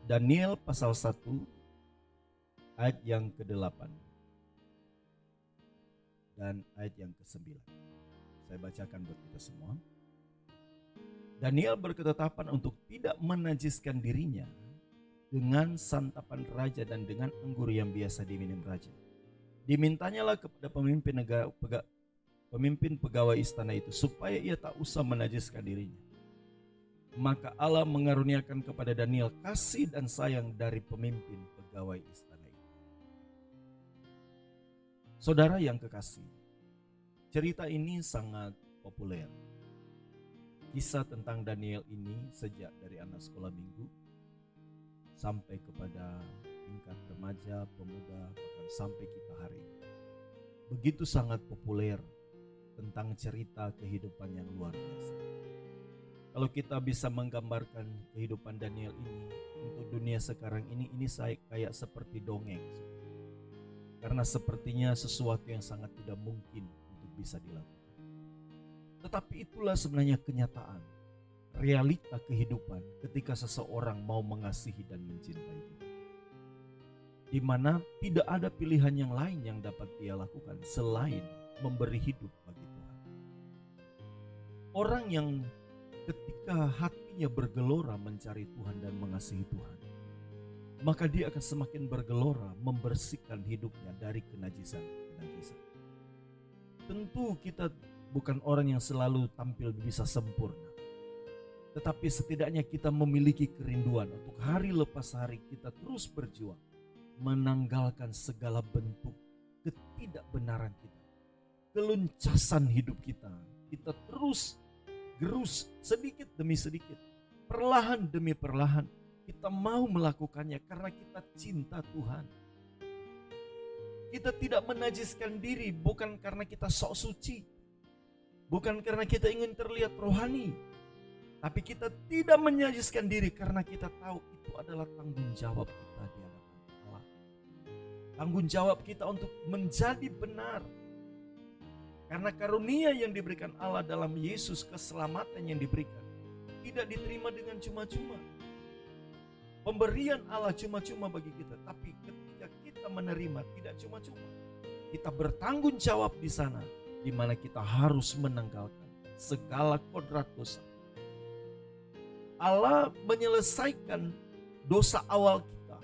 Daniel pasal 1 ayat yang ke-8 dan ayat yang ke-9. Saya bacakan buat kita semua. Daniel berketetapan untuk tidak menajiskan dirinya dengan santapan raja dan dengan anggur yang biasa diminum raja. Dimintanyalah kepada pemimpin pegawai istana itu supaya ia tak usah menajiskan dirinya. Maka Allah mengaruniakan kepada Daniel kasih dan sayang dari pemimpin pegawai istana itu. Saudara yang kekasih, cerita ini sangat populer. Kisah tentang Daniel ini sejak dari anak sekolah minggu sampai kepada tingkat remaja, pemuda, bahkan sampai kita hari ini. Begitu sangat populer tentang cerita kehidupan yang luar biasa. Kalau kita bisa menggambarkan kehidupan Daniel ini untuk dunia sekarang ini saya kayak seperti dongeng. Karena sepertinya sesuatu yang sangat tidak mungkin untuk bisa dilakukan. Tetapi itulah sebenarnya kenyataan, realita kehidupan ketika seseorang mau mengasihi dan mencintai dia. Di mana tidak ada pilihan yang lain yang dapat dia lakukan selain memberi hidup bagi Tuhan. Orang yang ketika hatinya bergelora mencari Tuhan dan mengasihi Tuhan, maka dia akan semakin bergelora membersihkan hidupnya dari kenajisan-kenajisan. Tentu kita bukan orang yang selalu tampil bisa sempurna, tetapi setidaknya kita memiliki kerinduan untuk hari lepas hari kita terus berjuang menanggalkan segala bentuk ketidakbenaran kita, keluncasan hidup kita. Kita terus gerus sedikit demi sedikit, perlahan demi perlahan kita mau melakukannya karena kita cinta Tuhan. Kita tidak menajiskan diri bukan karena kita sok suci, bukan karena kita ingin terlihat rohani, tapi kita tidak menajiskan diri karena kita tahu itu adalah tanggung jawab kita di hadapan Allah. Tanggung jawab kita untuk menjadi benar. Karena karunia yang diberikan Allah dalam Yesus, keselamatan yang diberikan tidak diterima dengan cuma-cuma. Pemberian Allah cuma-cuma bagi kita, tapi ketika kita menerima tidak cuma-cuma. Kita bertanggung jawab di sana, di mana kita harus menanggalkan segala kodrat dosa. Allah menyelesaikan dosa awal kita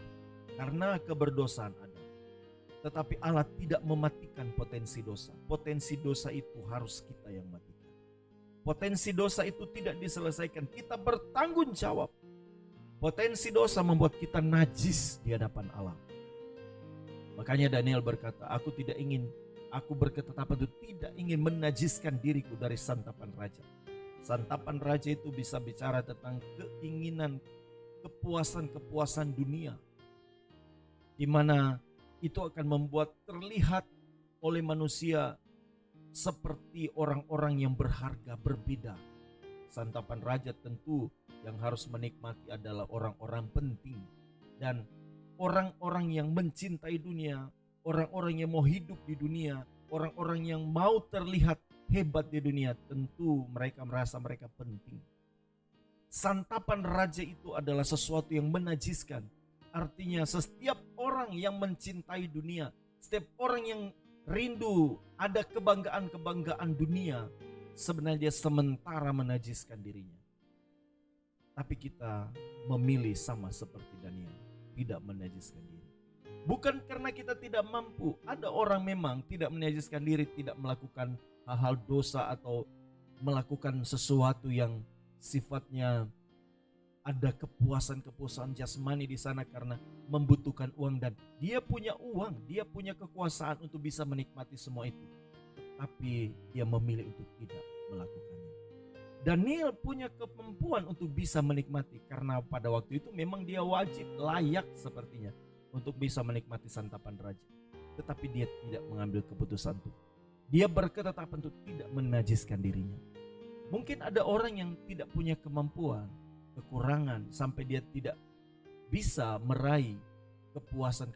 karena keberdosaan Adam. Tetapi Allah tidak mematikan potensi dosa. Potensi dosa itu harus kita yang matikan. Potensi dosa itu tidak diselesaikan, kita bertanggung jawab. Potensi dosa membuat kita najis di hadapan Allah. Makanya Daniel berkata, aku berketetapan itu tidak ingin menajiskan diriku dari santapan raja. Santapan raja itu bisa bicara tentang keinginan, kepuasan dunia, di mana itu akan membuat terlihat oleh manusia seperti orang-orang yang berharga, berbeda. Santapan raja tentu yang harus menikmati adalah orang-orang penting dan orang-orang yang mencintai dunia, orang-orang yang mau hidup di dunia, orang-orang yang mau terlihat hebat di dunia. Tentu mereka merasa mereka penting. Santapan raja itu adalah sesuatu yang menajiskan. Artinya setiap orang yang mencintai dunia, setiap orang yang rindu ada kebanggaan-kebanggaan dunia, sebenarnya dia sementara menajiskan dirinya. Tapi kita memilih sama seperti Daniel, tidak menajiskan diri. Bukan karena kita tidak mampu. Ada orang memang tidak menajiskan diri, tidak melakukan hal-hal dosa atau melakukan sesuatu yang sifatnya ada kepuasan jasmani di sana karena membutuhkan uang dan dia punya uang, dia punya kekuasaan untuk bisa menikmati semua itu. Tetapi dia memilih untuk tidak melakukannya. Daniel punya kemampuan untuk bisa menikmati karena pada waktu itu memang dia wajib, layak sepertinya untuk bisa menikmati santapan raja. Tetapi dia tidak mengambil keputusan itu. Dia berketetapan untuk tidak menajiskan dirinya. Mungkin ada orang yang tidak punya kemampuan, kekurangan sampai dia tidak bisa meraih kepuasan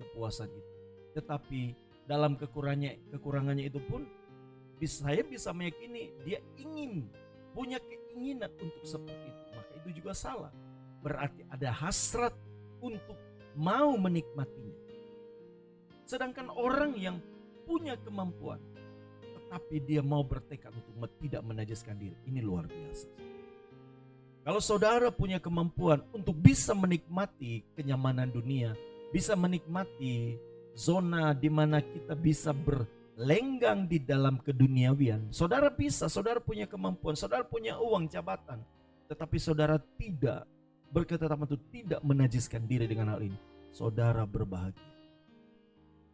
itu. Tetapi dalam kekurangannya itu pun saya bisa meyakini dia punya keinginan untuk seperti itu. Maka itu juga salah. Berarti ada hasrat untuk mau menikmatinya. Sedangkan orang yang punya kemampuan, tetapi dia mau bertekad untuk tidak menajiskan diri, ini luar biasa. Kalau saudara punya kemampuan untuk bisa menikmati kenyamanan dunia, bisa menikmati zona di mana kita bisa berlenggang di dalam keduniawian, saudara bisa, saudara punya kemampuan, saudara punya uang, jabatan, tetapi saudara tidak berketetapan untuk tidak menajiskan diri dengan hal ini, saudara berbahagia.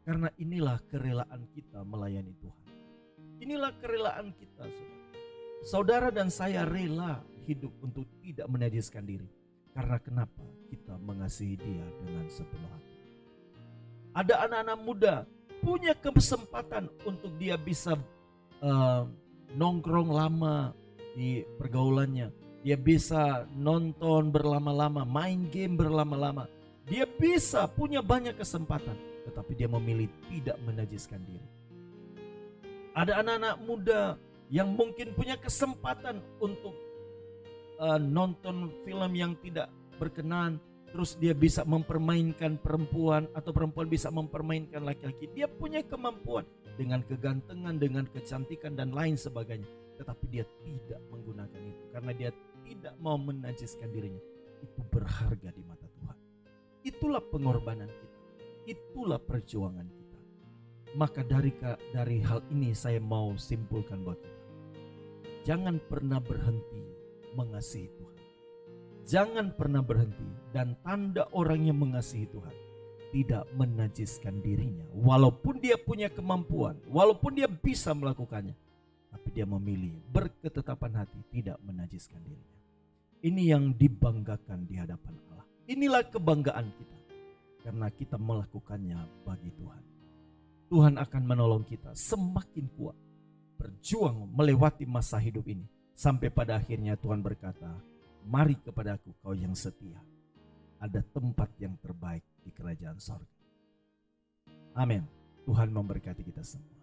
Karena inilah kerelaan kita melayani Tuhan. Inilah kerelaan kita, saudara. Saudara dan saya rela hidup untuk tidak menajiskan diri. Karena kenapa? Kita mengasihi Dia dengan sepenuh hati. Ada anak-anak muda punya kesempatan untuk dia bisa nongkrong lama di pergaulannya. Dia bisa nonton berlama-lama, main game berlama-lama. Dia bisa punya banyak kesempatan, tetapi dia memilih tidak menajiskan diri. Ada anak-anak muda yang mungkin punya kesempatan untuk nonton film yang tidak berkenan, terus dia bisa mempermainkan perempuan atau perempuan bisa mempermainkan laki-laki. Dia punya kemampuan dengan kegantengan, dengan kecantikan dan lain sebagainya, tetapi dia tidak menggunakan itu karena dia tidak mau menajiskan dirinya. Itu berharga di mata Tuhan. Itulah pengorbanan kita. Itulah perjuangan kita. Maka dari hal ini saya mau simpulkan buat kita. Jangan pernah berhenti mengasihi Tuhan. Jangan pernah berhenti, dan tanda orang yang mengasihi Tuhan tidak menajiskan dirinya. Walaupun dia punya kemampuan, walaupun dia bisa melakukannya, tapi dia memilih berketetapan hati tidak menajiskan dirinya. Ini yang dibanggakan di hadapan Allah. Inilah kebanggaan kita karena kita melakukannya bagi Tuhan. Tuhan akan menolong kita semakin kuat berjuang melewati masa hidup ini, sampai pada akhirnya Tuhan berkata, mari kepadaku kau yang setia, ada tempat yang terbaik di kerajaan sorga. Amin. Tuhan memberkati kita semua.